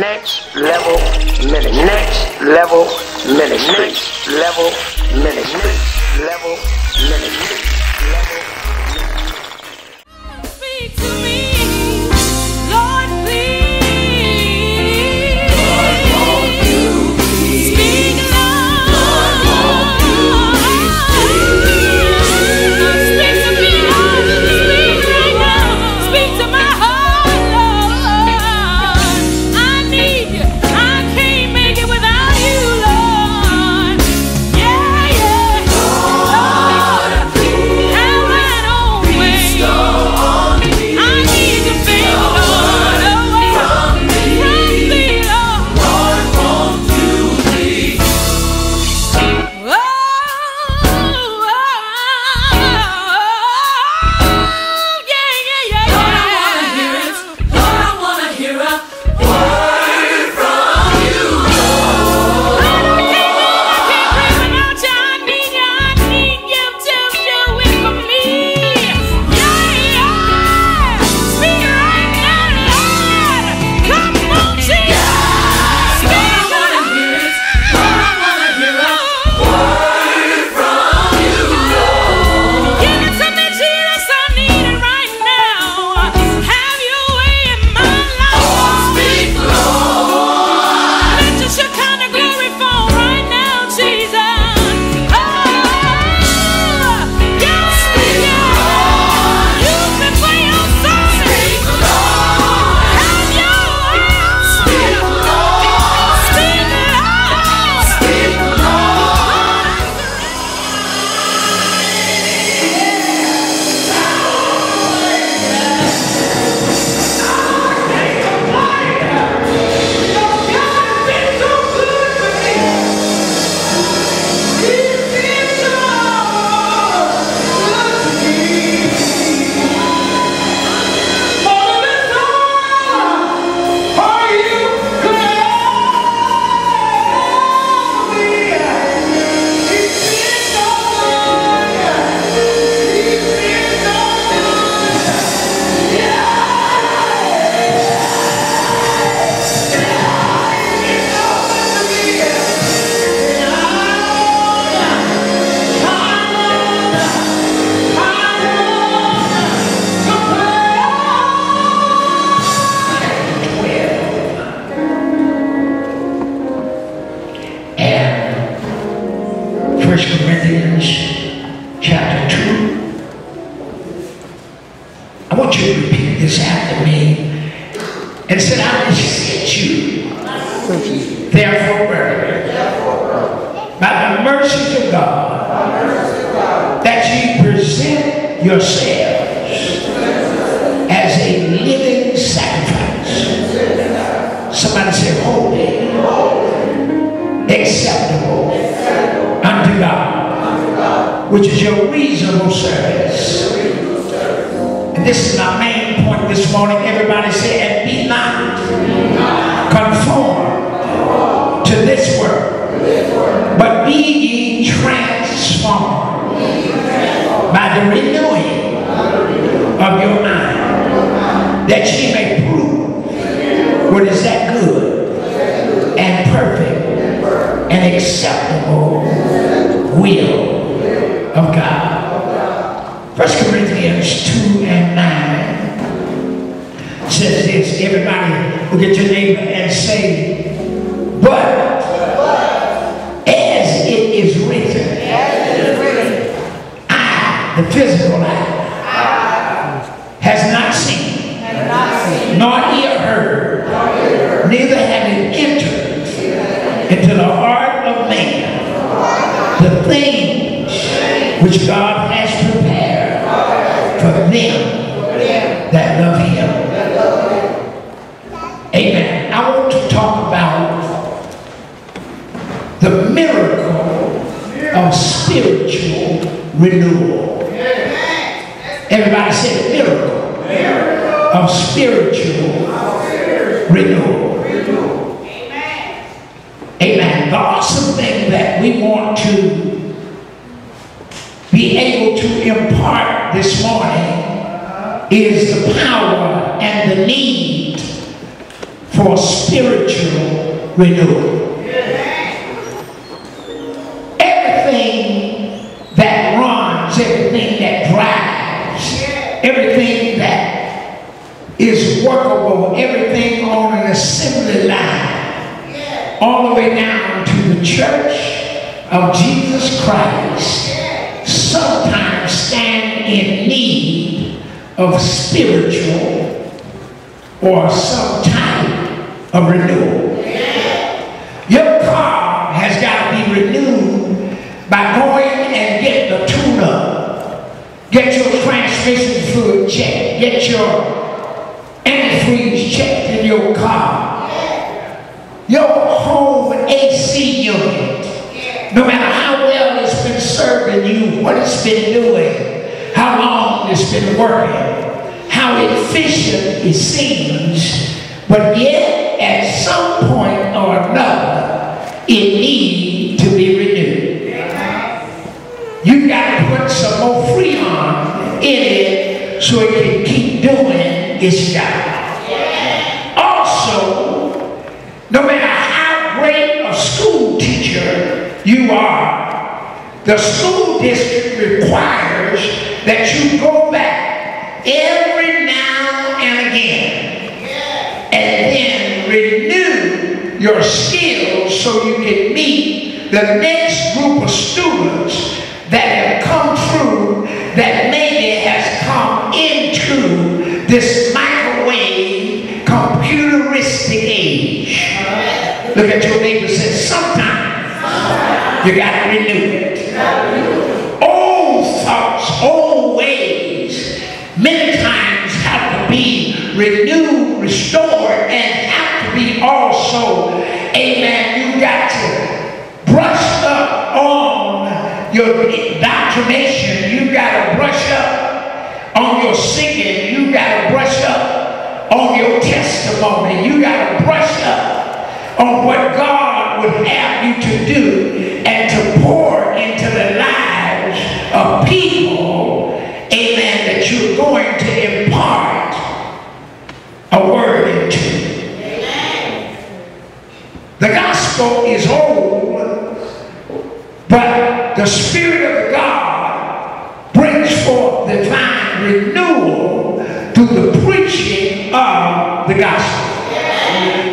Next level ministry. Next level ministry. Next level ministry. Next level ministry. Speak to me, Lord, please. Lord, won't you please? Speak, Lord. Lord, won't you please? Speak to me, Lord. Speak right now. Speak to my heart, Lord. I need you. I can't make it without you, Lord. Yeah, yeah. Lord, please. Have thine own way. I need to be, Lord, away from thee, Lord. Lord, won't you please? Oh, yeah, yeah, yeah, yeah. Lord, I wanna hear it. Lord, I wanna hear a word from you, Lord. I can't breathe without you. I need you. I need you to do it for me. Yeah, yeah. Speak right now, Lord. Come on, Jesus. Speak, Lord, I wanna hear it. Lord, I wanna hear a word from you, Lord. Give it to me, Jesus. I need it right now. Have your way in my life. Speak, Lord. Let your Shekinah glory fall right now, Jesus. Oh, yeah, yeah. Use me for your service. Have your way. Speak, Lord. Speak, Lord. Speak, Lord. And 1 Corinthians chapter 2. I want you to repeat this after me and say, I beseech you, therefore, brethren, by the mercies of God, that ye present yourselves as a living sacrifice. Somebody say, holy, acceptable unto God, which is your reasonable service. And this is my main point this morning. Everybody say, and be not conformed to this world, but be ye transformed by the renewing of your mind, that ye may prove what is that good and perfect and acceptable will of God. 1 Corinthians 2 and 9 says this. Everybody look at your neighbor and say, but as it is written, eye, the physical eye, has not seen, nor ear heard, neither have it entered into the heart of man the things which God has prepared for them that love him. Amen. I want to talk about the miracle of spiritual renewal. Everybody say the miracle of spiritual renewal. Amen. The awesome thing that we want to be able to impart this morning is the power and the need for spiritual renewal. Everything that runs, everything that drives, everything that is workable, everything on an assembly line, all the way down to the church of Jesus Christ, sometimes stand in need of spiritual or some type of renewal. Your car has got to be renewed by going and get the tune-up, get your transmission fluid checked, get your antifreeze checked in your car, your home AC unit, no matter how well it's been serving you, what it's been doing, how long it's been working, how efficient it seems, but yet at some point or another it needs to be renewed. You got to put some more freon in it so it can keep doing its job. Also, no matter how great a school teacher you are, the school district requires that you go back every now and again and then renew your skills so you can meet the next group of students that have come through, that maybe has come into this microwave computeristic age. Look at your neighbor and say, sometimes you got to renew it. Old thoughts, old ways, many times have to be renewed, restored, and have to be also, amen, you got to brush up on your indoctrination, you got to brush up on your singing, you got to brush up on your testimony, you got to brush up on what God would have you to do and to pour into the lives of people, amen, that you're going to impart a word into. The gospel is old, but the Spirit of God brings forth divine renewal through the preaching of the gospel.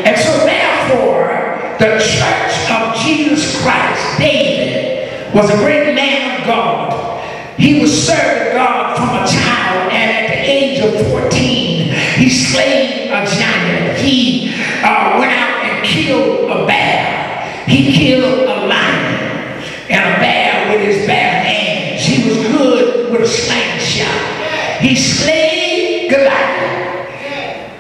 And so therefore, the church of Jesus Christ, David, was a great man of God. He was serving God from a child, and at the age of 14, he slayed a giant. He went out and killed a bear. He killed a lion and a bear with his bare hands. He was good with a slingshot. He slayed Goliath.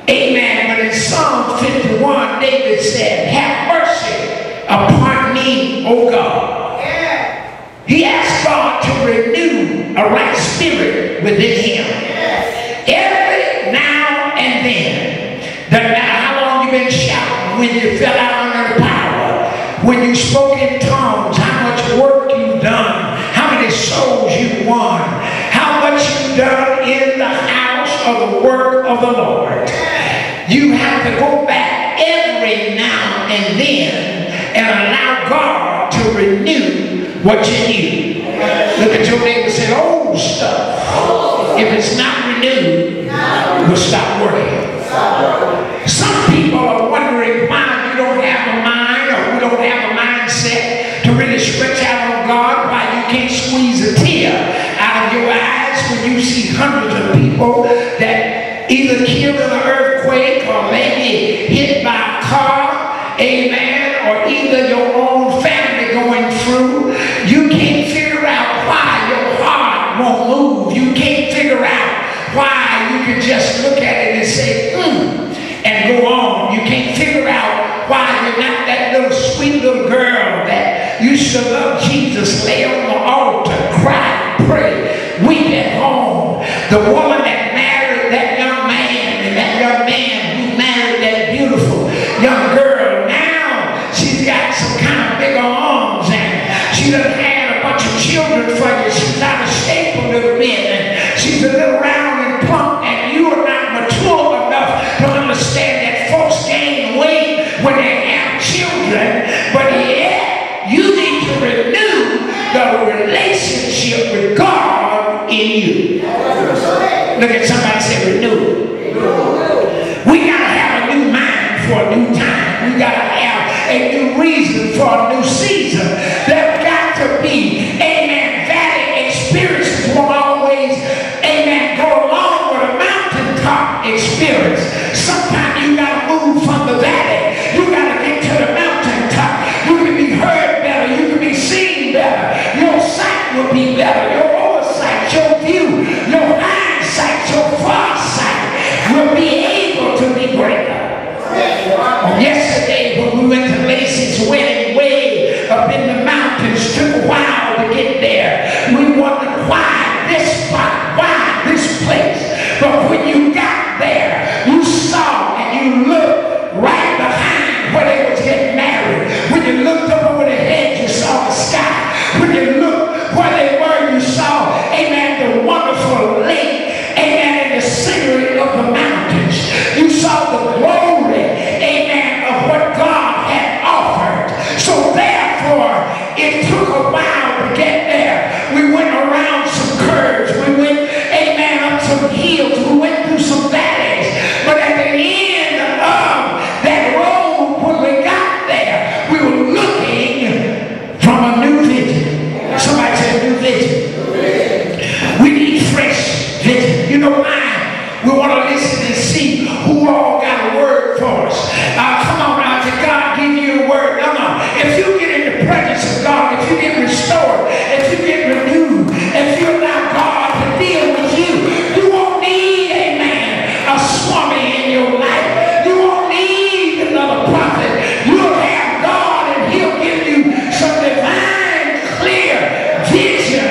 Amen. But in Psalm 51, David said, have mercy upon me, O God. He asked God to renew a right spirit within him. Every now and then, doesn't matter how long you've been shouting, when you fell out under the power, when you spoke in tongues, how much work you've done, how many souls you've won, how much you've done in the house of the work of the Lord. You have to go back every now and then and allow God to renew what you knew. Look at your neighbor and say, old stuff, if it's not renewed, will stop working. Some people are wondering why you don't have a mind, or we don't have a mindset to really stretch out on God, why you can't squeeze a tear out of your eyes when you see hundreds of people that either killed in an earthquake or maybe hit by a car, amen, or either your own family going through. You can't figure out why your heart won't move. You can't figure out why you can just look at it and say, and go on. You can't figure out why you're not that little sweet little girl that used to love Jesus, lay on the altar, cry, pray, weep at home. The woman that married that young man, and that young man who married that beautiful young girl, now she's got some kind of bigger arms, and she done had a bunch of children for you. She's out of shape a little bit, and she's a little round and plump, and you are not mature enough to understand that folks gain new time. We got to have a new reason for a new season. There's got to be, amen, valley experiences won't always, amen, go along with a mountaintop experience. Sometimes you got to move from the valley. You got to get to the mountaintop. You can be heard better. You can be seen better. Your sight will be better. Your oversight, your view, your hindsight, your foresight will be able to be greater. Yesterday when we went to Lacey's wedding way up in the mountains, took a while to get there. We wondered why this spot, why this place. But when you got there, you saw and you looked right behind where they was getting married. When you looked up over the head, you saw the sky. When you looked where they were, you saw, amen, the wonderful lake, amen, and the scenery of the mountains. You saw the glory, amen, of what God had offered. So therefore, it took a while to get there. We went around some curves. We went, amen, up some hills. We went through some valleys. But at the end of that road, when we got there, we were looking from a new vision. Somebody said new vision. We need fresh vision. You know why? We want to listen and see who all got a word for us. Come on now, did God give you a word? No. If you get in the presence of God, if you get restored, if you get renewed, if you allow God to deal with you, you won't need, amen, a swami in your life. You won't need another prophet. You'll have God and he'll give you some divine, clear vision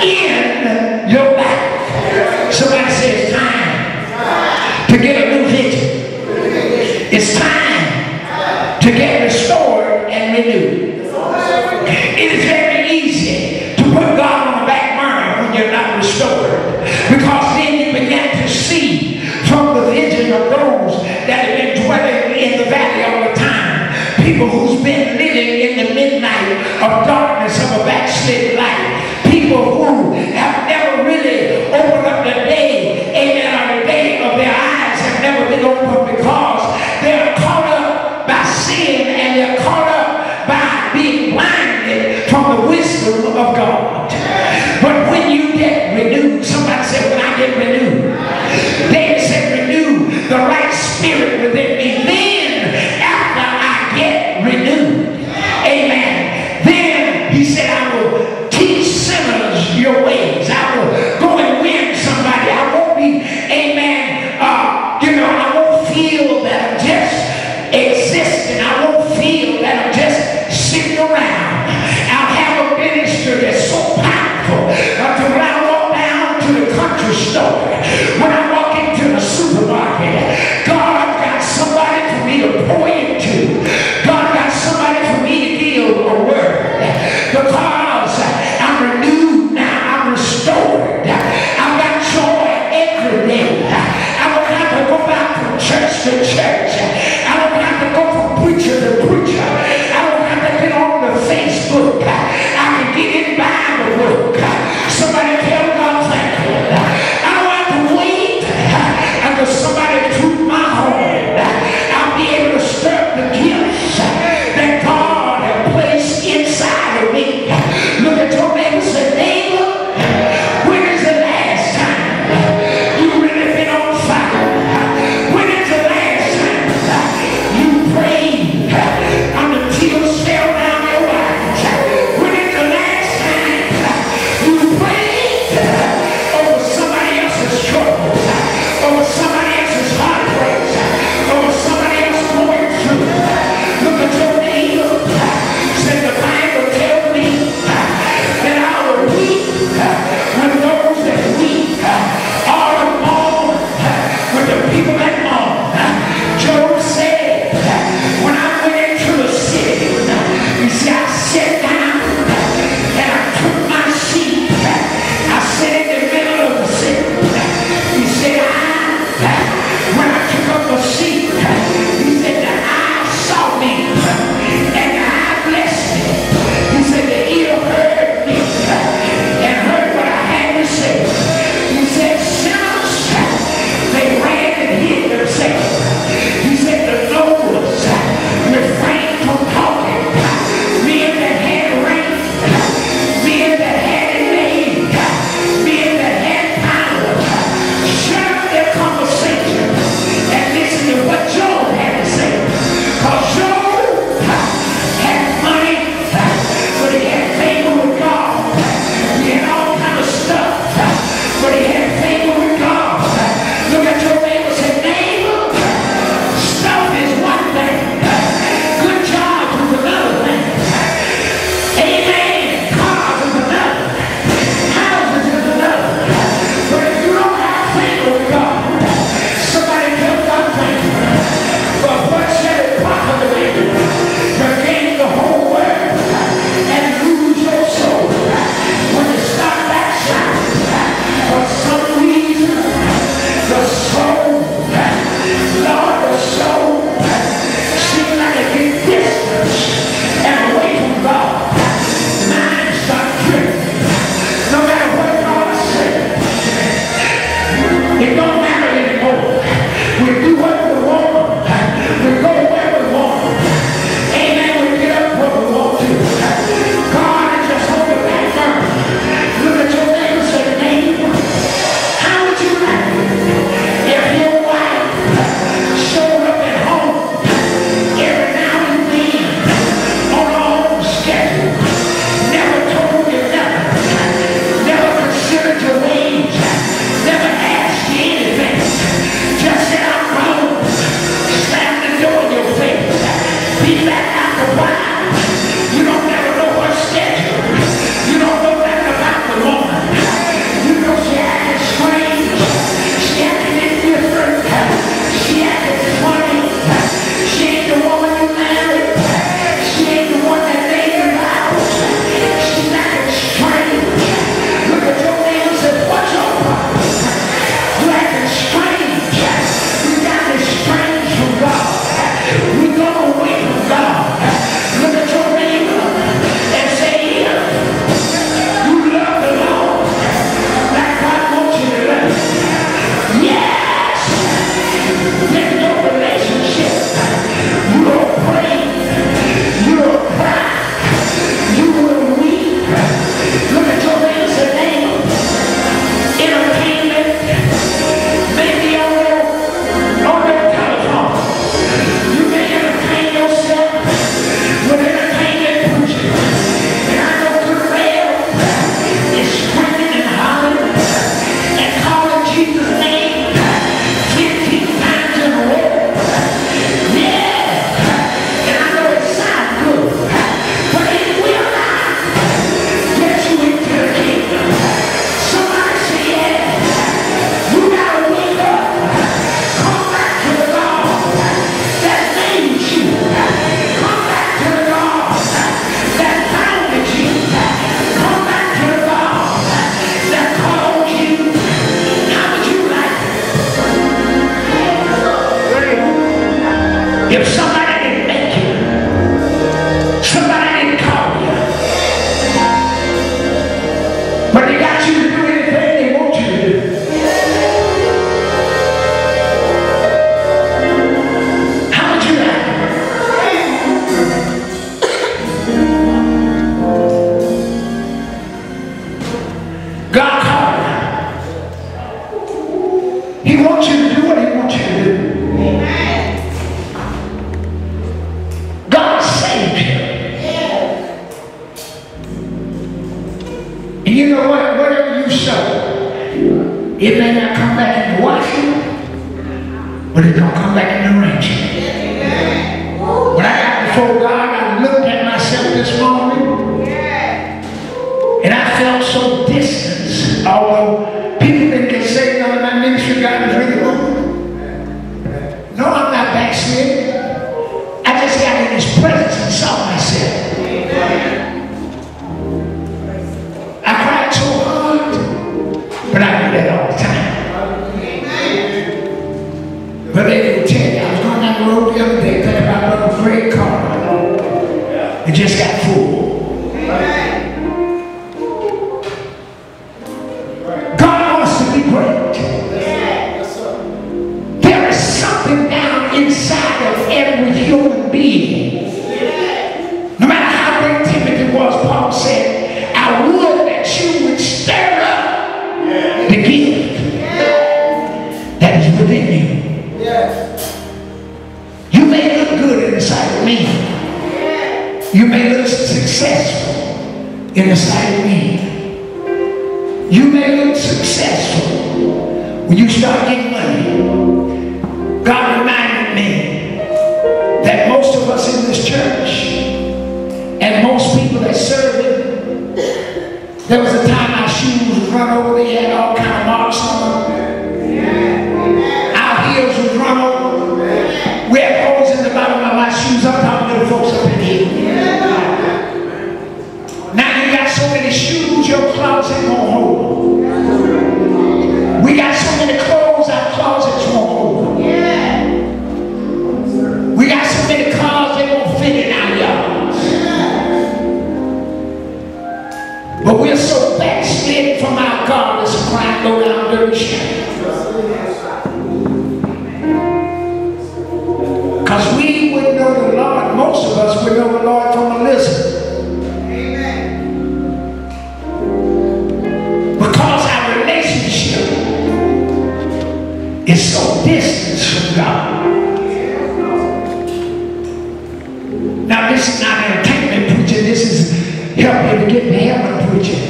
in your life. Somebody says time to get a new vision. It's time to get restored and renewed. It is very easy to put God on the back burner when you're not restored, because then you begin to see from the vision of those that have been dwelling in the valley all the time, people who's been living in the midnight of darkness of a backslid life, people who have never really opened up the day, amen, or the day of their eyes have never been opened, because they're caught up by sin and they're caught up by being blinded from the wisdom of God. But when you get renewed, somebody said, when I get renewed, David said, renew the right spirit within me. Then after I get renewed, amen, then he said, I will teach sinners your ways. I will go and win somebody. I won't be, amen, I won't feel that I'm just existing. I won't feel that I'm just sitting around. I'll have a ministry that's so powerful that when I walk down to the country store, when I walk into the supermarket, God got somebody for me to pour into. God got somebody for me to give a word, because I'm renewed now. I'm restored. I've got joy every day. I don't have to go back from church to church. I don't have to go from preacher to preacher. I don't have to get on the Facebook. I can get in Bible book. Somebody tell God thank you. I don't have to wait until somebody toot my horn. I'll be able to stir up the gifts walk away from God. Look at your neighbor and say, you love the Lord like God wants you to love Him. Yes! There's no relationship. You don't pray. You don't cry. You will weep. Look at your neighbor and say, neighbor, entertainment, maybe on your telephone. You may entertain yourself with entertainment preaching. And I go to the rail is screaming and hollering and calling Jesus' name 15 times in a row. Yeah. And I know it sounds good, but it will not get you into the kingdom. Somebody say, yeah, you gotta wake up. Come back to the God that made you. Come back to the God that founded you. Come back to the God that called you. How would you like it? If somebody didn't make you, somebody didn't call you, but they got you to do anything they want you to do, how would you like it? God called you. He wants you to do what He wants you to do. God saved you. And you know what? Whatever you sow, it may not come back in the washing, but it's going to come back in the rinsing. When I got before God, I looked at myself this morning, and I felt so distant. Although people didn't get saved on my ministry, God is really moving. No, I'm not backsliding. I just got in His presence and saw myself. I cried so hard, but I do that all the time. But they will tell you, I was going down the road the other day, thinking about a great car. It just got full. God wants to be great. There is something down inside of every human being. No matter how great Timothy was, Paul said, I would that you would stir up the gift that is within you. You may look good in the sight of me. You may look successful in the sight of me. You may look successful when you start getting money. God reminded me that most of us in this church and most people that serve Him, there was a time our shoes would run over, they had all kind of marks on them. Our heels would run over. We had holes in the bottom of our shoes. I'm talking to the folks up in here. Now you got so many shoes, your closet won't hold them. We got so many clothes, our closets won't hold them. We got so many cars, they won't fit in our yards. But we're so backslid from our God, it's a crime go down dirty shame. Because we would know the Lord, most of us would know the Lord from a listen. Because our relationship is so distant from God. Now this is not entertainment preaching, this is help you to get to heaven preaching.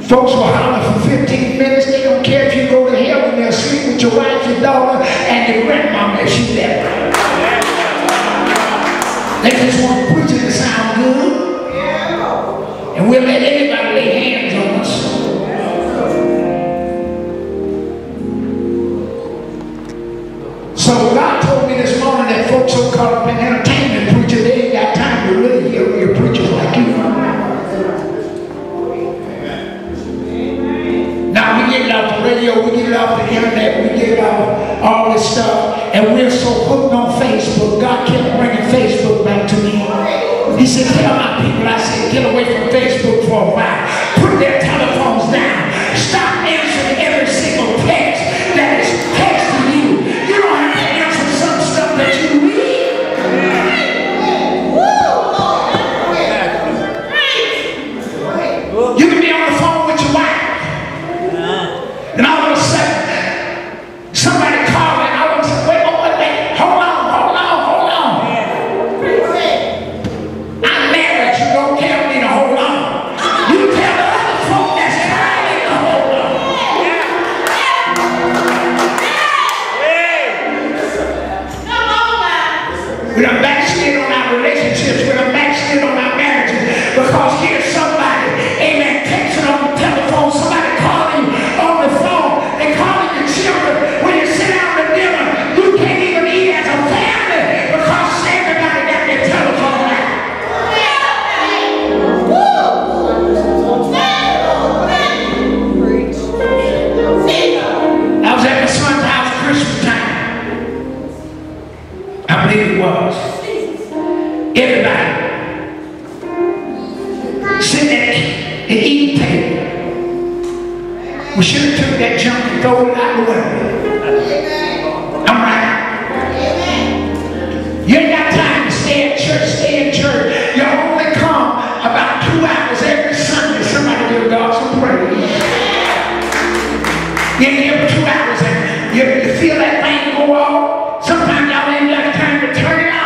Folks will holler for 15 minutes, they don't care if you go to heaven, they'll sleep with your wife, your daughter, and your grandmama if she left. They just want preaching to sound good. And we'll let anybody lay hands on us. So God told me this morning that folks so caught up in entertainment preaching, they ain't got time to really hear your preachers like you. Now we get it off the radio, we get it off the internet, we get it off all this stuff. And we're so hooked on Facebook. God kept bringing Facebook back to me. He said, tell my people, I said, get away from Facebook for a while. Put their telephones down. Stop answering every single text that is texting you. You don't have to answer some stuff that you read. You can be on the phone with your wife. And all of a sudden, somebody calling. I want to say, wait, hold on. I'm married. You don't tell me to hold on. You tell the other folk that's trying to hold on. We done backslid on our relationships. We done backslid on our marriages. Because here's somebody, amen, texting on the telephone. Somebody calling you on the phone. They calling your children. When you sit down to dinner, you can't even eat as a family because everybody got their telephone out. I was at my son's house Christmas time. I believe it was. Everybody sitting at the eating table. We should have took that junk and thrown it out the window. I'm right. You ain't got time to stay at church, stay in church. You only come about 2 hours every Sunday. Somebody give God some praise. You ain't here for 2 hours and you feel that thing go off. Sometimes y'all ain't got time to turn it off.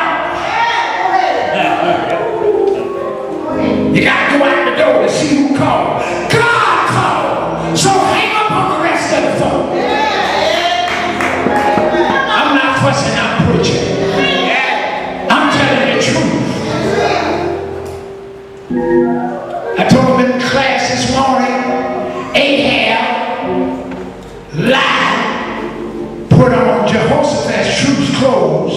You got to go out the door to see who called. God called. So hang up on the rest of the phone. I'm not fussing out preaching. I'm telling the truth. I told them in class this morning, Ahab lied, put on Jehoshaphat's troops' clothes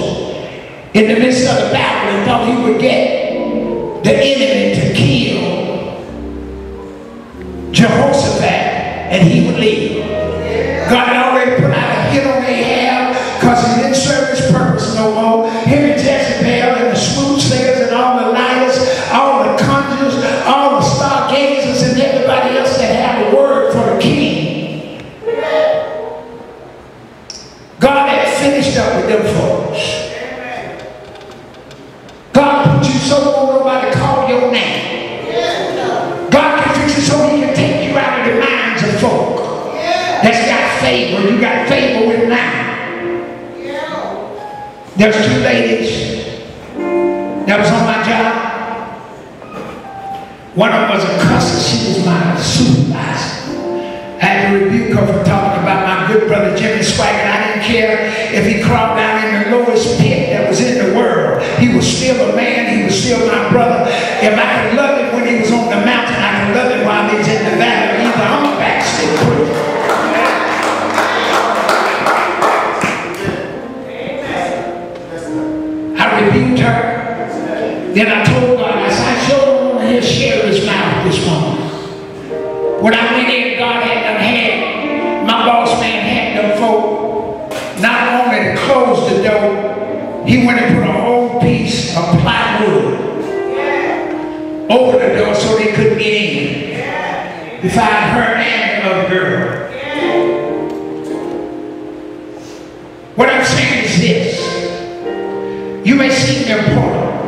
in the midst of the battle and thought he would get the enemy to kill Jehoshaphat and he would leave. God had already put out a hit on Ahab because he didn't serve his purpose no more. Him and Jezebel and the smooth-sayers and all the liars, all the conjurers, all the stargazers and everybody else that had a word for the king. God had finished up with them folks. God put you so on nobody call your name. God can fix it so he can take you out of the minds of folk that's got favor. You got favor with now. There's 2 ladies that was on my job. One of them was a cusser. She was my supervisor. I had to rebuke her for talking about my good brother Jimmy Swagger. I didn't care if he crawled down in the lowest pit that was in the world. He was still a man. He was still my brother. If I could love him when he was on the mountain, I could love him while he's in the valley. Either I'm a backslid preacher. I rebuked her. Then I told God, I said, I sure don't want to hear Sherry's mouth this morning. When I went in, God had them had, my boss man had them folk not only to close the door, he went and put a whole piece of plywood over the door so they couldn't get in. If I had her and the other girl. What I'm saying is this. You may seem important,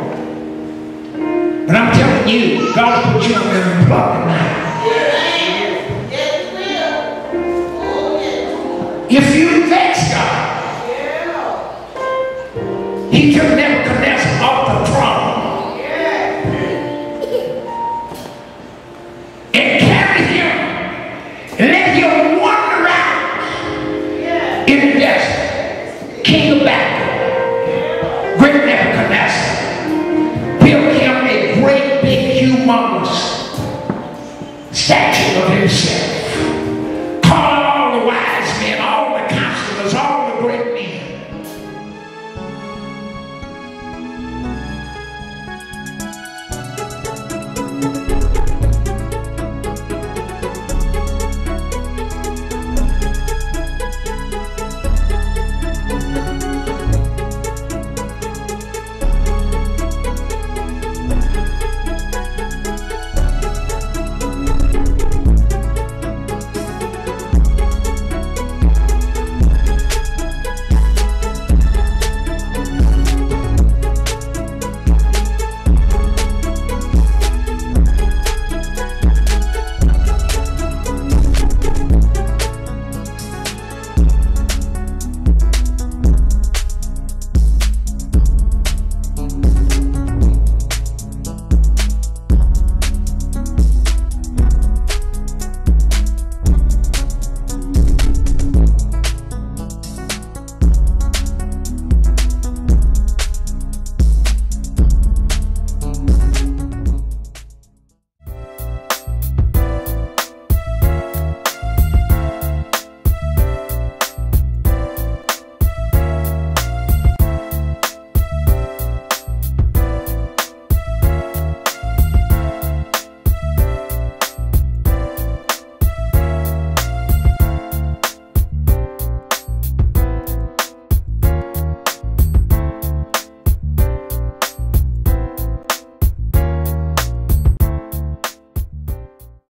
but I'm telling you, God put you on an employment line. If you vex God, he took Nebuchadnezzar off the throne and carried him and let him wander around in the desert. King of Babylon, great Nebuchadnezzar, built him a great big humongous statue of